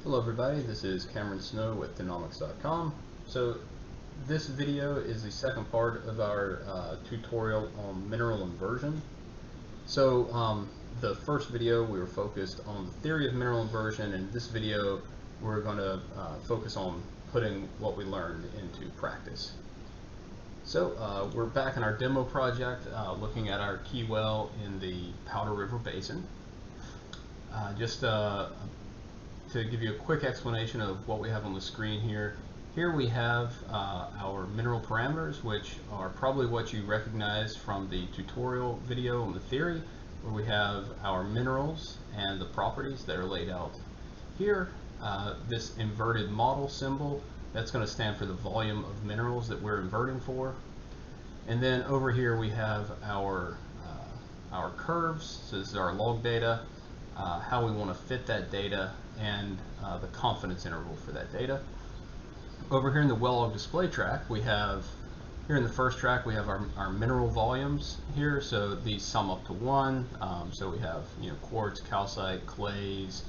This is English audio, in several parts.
Hello everybody, this is Cameron Snow with Danomics.com. So this video is the second part of our tutorial on mineral inversion. So the first video we were focused on the theory of mineral inversion, and in this video we're going to focus on putting what we learned into practice. So we're back in our demo project looking at our key well in the Powder River Basin. To give you a quick explanation of what we have on the screen here. Here we have our mineral parameters, which are probably what you recognize from the tutorial video on the theory, where we have our minerals and the properties that are laid out here. This inverted model symbol, that's going to stand for the volume of minerals that we're inverting for. And then over here we have our curves. So this is our log data, how we want to fit that data, and the confidence interval for that data. Over here in the well log display track, we have, here in the first track, we have our mineral volumes here. So these sum up to 1. So we have quartz, calcite, clays,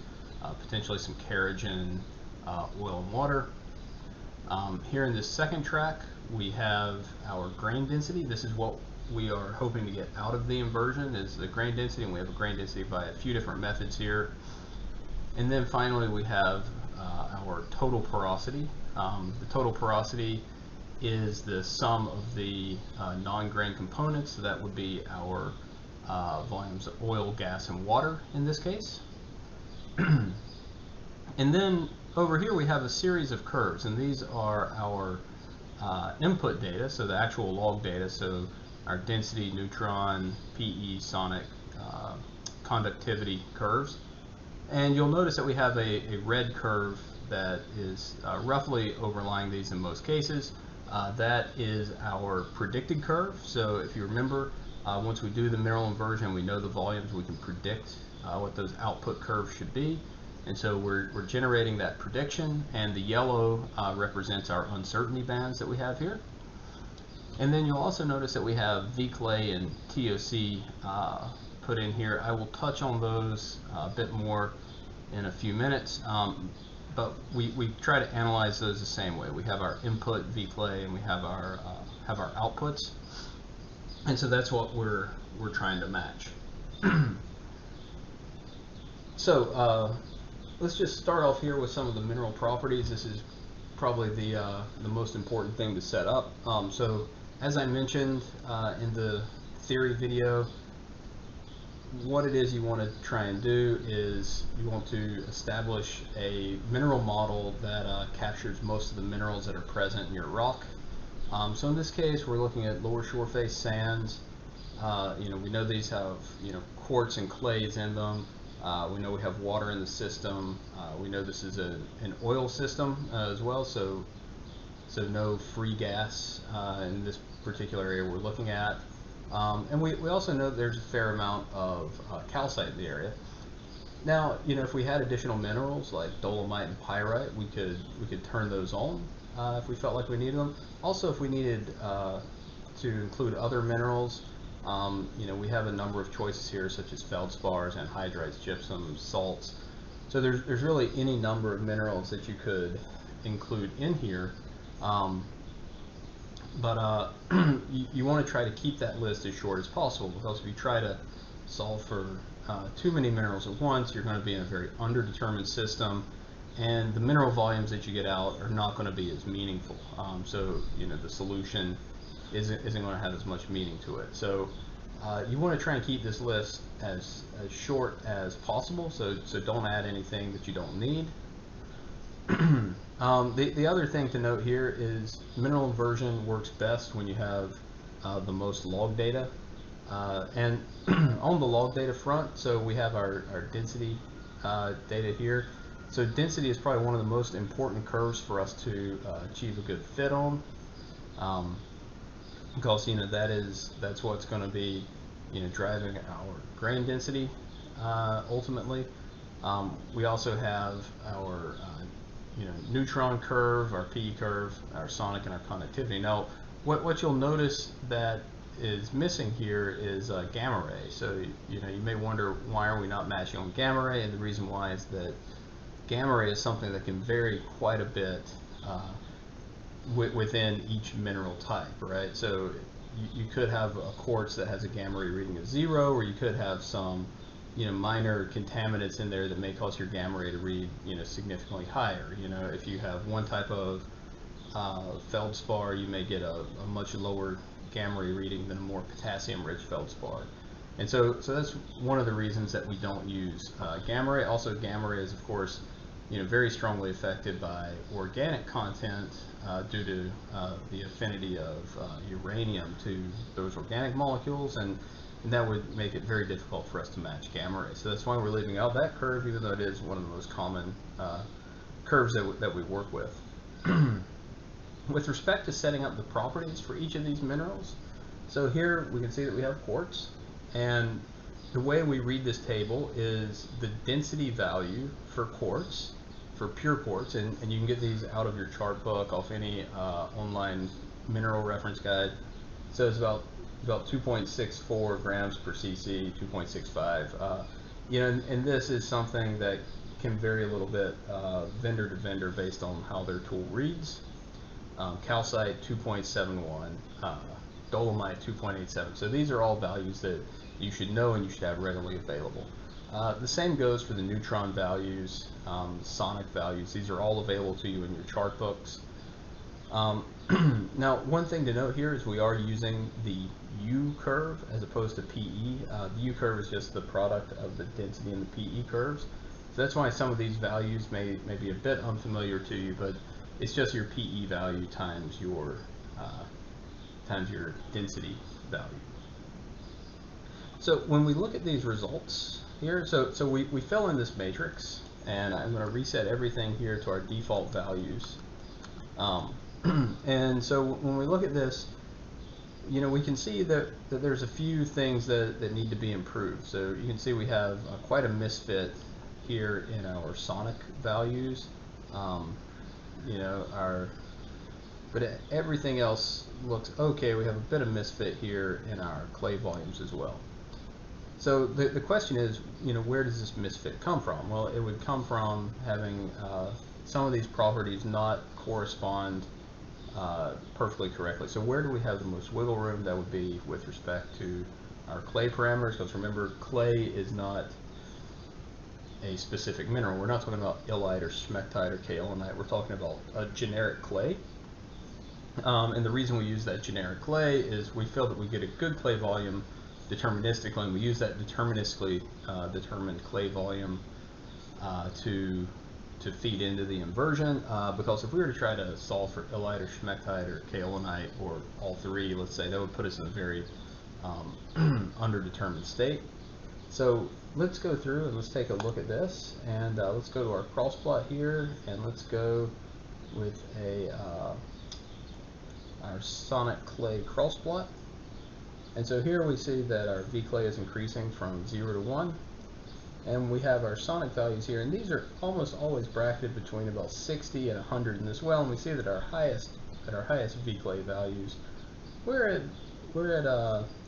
potentially some kerogen, oil and water. Here in this second track, we have our grain density. This is what we are hoping to get out of the inversion, is the grain density, and we have a grain density by a few different methods here. And then finally we have our total porosity. The total porosity is the sum of the non-grain components, so that would be our volumes of oil, gas, and water in this case. And then over here we have a series of curves, and these are our input data, so the actual log data, so our density, neutron, PE, sonic, conductivity curves. And you'll notice that we have a red curve that is roughly overlying these in most cases. That is our predicted curve. So if you remember, once we do the mineral inversion, we know the volumes, we can predict what those output curves should be. And so we're generating that prediction, and the yellow represents our uncertainty bands that we have here. And then you'll also notice that we have VCLA and TOC put in here. I will touch on those a bit more in a few minutes, but we try to analyze those the same way. We have our input VCLA and we have our outputs, and so that's what we're trying to match. So let's just start off here with some of the mineral properties. This is probably the most important thing to set up. So as I mentioned in the theory video, what it is you want to try and do is you want to establish a mineral model that captures most of the minerals that are present in your rock. So in this case, we're looking at lower shore face sands. We know these have quartz and clays in them. We know we have water in the system. We know this is an oil system as well, so no free gas in this particular area we're looking at. And we also know that there's a fair amount of calcite in the area. Now, if we had additional minerals like dolomite and pyrite, we could turn those on if we felt like we needed them. Also, if we needed to include other minerals, we have a number of choices here, such as feldspars, anhydrites, gypsum, salts. So there's really any number of minerals that you could include in here. But you want to try to keep that list as short as possible, because if you try to solve for too many minerals at once, you're going to be in a very underdetermined system, and the mineral volumes that you get out are not going to be as meaningful. So the solution isn't going to have as much meaning to it. So you want to try and keep this list as short as possible, so don't add anything that you don't need. The other thing to note here is mineral inversion works best when you have the most log data. And on the log data front, so we have our density data here. So density is probably one of the most important curves for us to achieve a good fit on, because that's what's going to be driving our grain density ultimately. We also have our neutron curve, our PE curve, our sonic, and our conductivity. Now, what you'll notice that is missing here is gamma ray. So you may wonder, why are we not matching on gamma ray? And the reason why is that gamma ray is something that can vary quite a bit within each mineral type, right? So you could have a quartz that has a gamma ray reading of 0, or you could have some, minor contaminants in there that may cause your gamma ray to read, significantly higher. If you have one type of feldspar, you may get a much lower gamma ray reading than a more potassium-rich feldspar. And so that's one of the reasons that we don't use gamma ray. Also, gamma ray is, of course, very strongly affected by organic content due to the affinity of uranium to those organic molecules, and that would make it very difficult for us to match gamma ray. So that's why we're leaving out that curve, even though it is one of the most common curves that we work with. With respect to setting up the properties for each of these minerals, so here we can see that we have quartz, and the way we read this table is the density value for quartz, for pure quartz, and you can get these out of your chart book, off any online mineral reference guide. So it's about 2.64 grams per cc, 2.65. And this is something that can vary a little bit vendor to vendor based on how their tool reads. Calcite 2.71, dolomite 2.87. So these are all values that you should know and you should have readily available. The same goes for the neutron values, sonic values. These are all available to you in your chart books. Now, one thing to note here is we are using the U curve as opposed to PE. The U curve is just the product of the density and the PE curves. So that's why some of these values may be a bit unfamiliar to you, but it's just your PE value times your density value. So when we look at these results here, so we fill in this matrix, and I'm going to reset everything here to our default values. And so when we look at this, we can see that there's a few things that need to be improved. So you can see we have quite a misfit here in our sonic values. But everything else looks okay. We have a bit of misfit here in our clay volumes as well. So the question is, where does this misfit come from? Well, it would come from having some of these properties not correspond perfectly correctly. So where do we have the most wiggle room? That would be with respect to our clay parameters, because remember, clay is not a specific mineral. We're not talking about illite or smectite or kaolinite. We're talking about a generic clay. And the reason we use that generic clay is we feel that we get a good clay volume deterministically, and we use that deterministically determined clay volume to feed into the inversion, because if we were to try to solve for illite or smectite or kaolinite, or all three, let's say, that would put us in a very underdetermined state. So let's go through and let's take a look at this, and let's go to our cross plot here, and let's go with our sonic clay cross plot. And so here we see that our V clay is increasing from 0 to 1, and we have our sonic values here, and these are almost always bracketed between about 60 and 100 in this well, and we see that our highest V clay values, we're at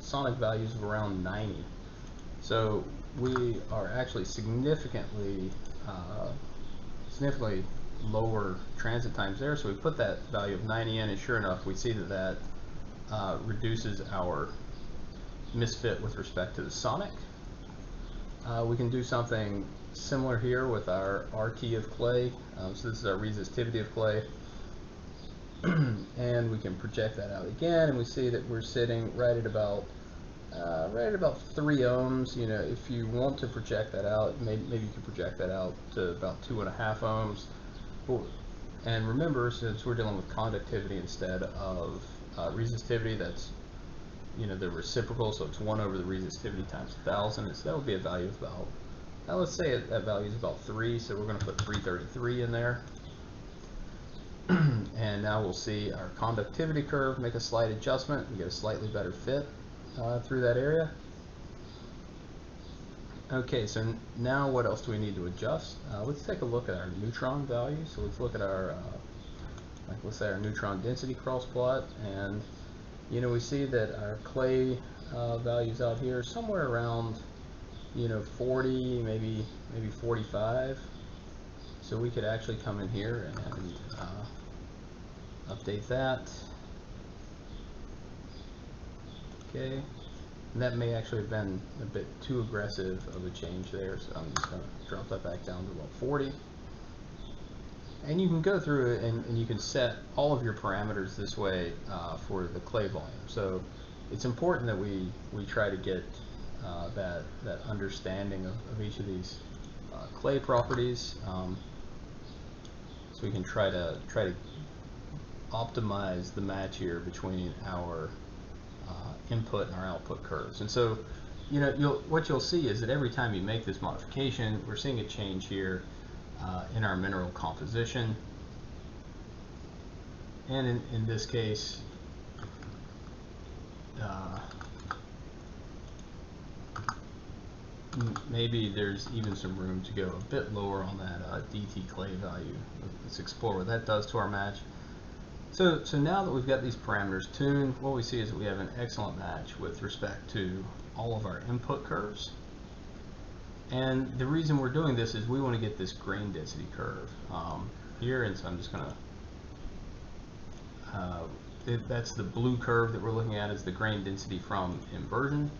sonic values of around 90. So we are actually significantly lower transit times there. So we put that value of 90 in, and sure enough, we see that reduces our misfit with respect to the sonic. We can do something similar here with our RT of clay. So this is our resistivity of clay. And we can project that out again, and we see that we're sitting right at about 3 ohms. If you want to project that out, maybe you could project that out to about 2.5 ohms. And remember, since we're dealing with conductivity instead of resistivity, that's the reciprocal, so it's 1 over the resistivity times 1,000. So that would be a value of about, now let's say that value is about 3, so we're going to put 333 in there. And now we'll see our conductivity curve make a slight adjustment and get a slightly better fit through that area. Okay, so now what else do we need to adjust? Let's take a look at our neutron value. So let's look at our, let's say our neutron density cross plot, and we see that our clay values out here somewhere around 40, maybe 45. So we could actually come in here and update that. Okay, and that may actually have been a bit too aggressive of a change there, so I'm just going to drop that back down to about 40. And you can go through it and you can set all of your parameters this way for the clay volume. So it's important that we try to get that understanding of each of these clay properties, so we can try to optimize the match here between our input and our output curves. And so, you know, what you'll see is that every time you make this modification, we're seeing a change here in our mineral composition. And in this case, maybe there's even some room to go a bit lower on that DT clay value. Let's explore what that does to our match. So now that we've got these parameters tuned, what we see is that we have an excellent match with respect to all of our input curves. And the reason we're doing this is we want to get this grain density curve here, and so I'm just going to, that's the blue curve that we're looking at, is the grain density from inversion.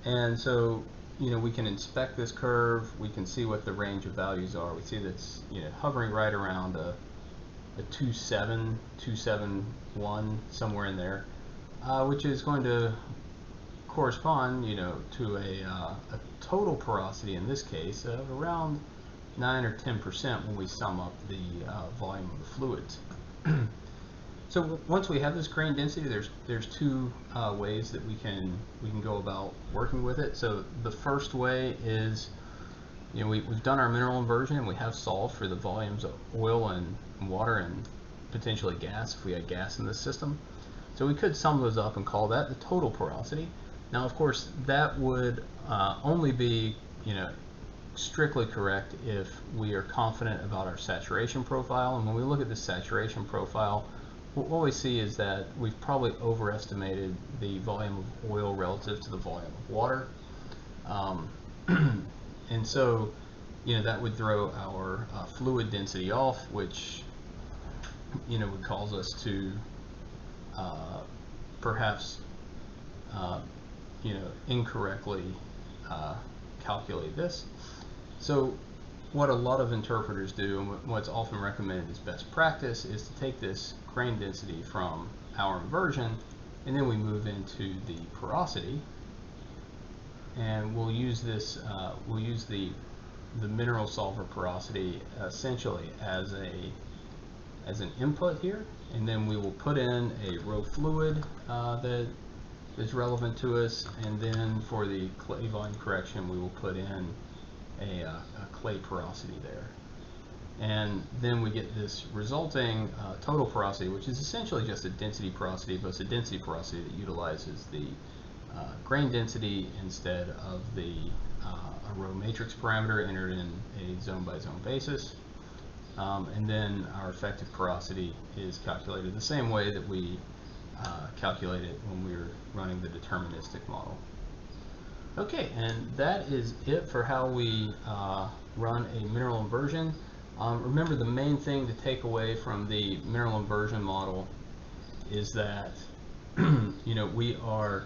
And so, you know, we can inspect this curve, we can see what the range of values are. We see that's, you know, hovering right around a 2.7, 2.71, somewhere in there, which is going to correspond, you know, to a total porosity in this case of around 9 or 10% when we sum up the volume of the fluids. So once we have this grain density, there's two ways that we can go about working with it. So the first way is, you know, we've done our mineral inversion and we have solved for the volumes of oil and water and potentially gas if we had gas in the system. So we could sum those up and call that the total porosity. Now, of course, that would only be, you know, strictly correct if we are confident about our saturation profile. And when we look at the saturation profile, what we see is that we've probably overestimated the volume of oil relative to the volume of water. And so, you know, that would throw our fluid density off, which, you know, would cause us to perhaps, you know, incorrectly calculate this. So what a lot of interpreters do, and what's often recommended as best practice, is to take this grain density from our inversion, and then we move into the porosity, and we'll use this, we'll use the mineral solver porosity essentially as an input here, and then we will put in a row fluid that is relevant to us, and then for the clay volume correction we will put in a clay porosity there. And then we get this resulting total porosity, which is essentially just a density porosity, but it's a density porosity that utilizes the grain density instead of the a row matrix parameter entered in a zone by zone basis. And then our effective porosity is calculated the same way that we calculate it when we were running the deterministic model. Okay, and that is it for how we run a mineral inversion. Remember, the main thing to take away from the mineral inversion model is that you know, we are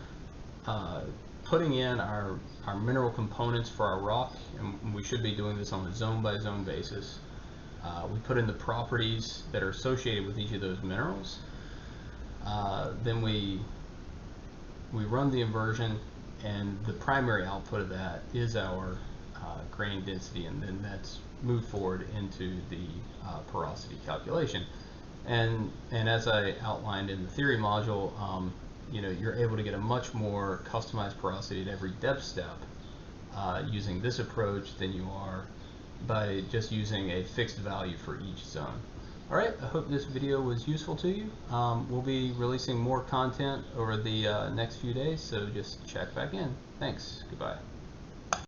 putting in our mineral components for our rock, and we should be doing this on a zone by zone basis. We put in the properties that are associated with each of those minerals. Then we run the inversion, and the primary output of that is our grain density, and then that's moved forward into the porosity calculation. And as I outlined in the theory module, you know, you're able to get a much more customized porosity at every depth step using this approach than you are by just using a fixed value for each zone. All right, I hope this video was useful to you. We'll be releasing more content over the next few days, so just check back in. Thanks. Goodbye.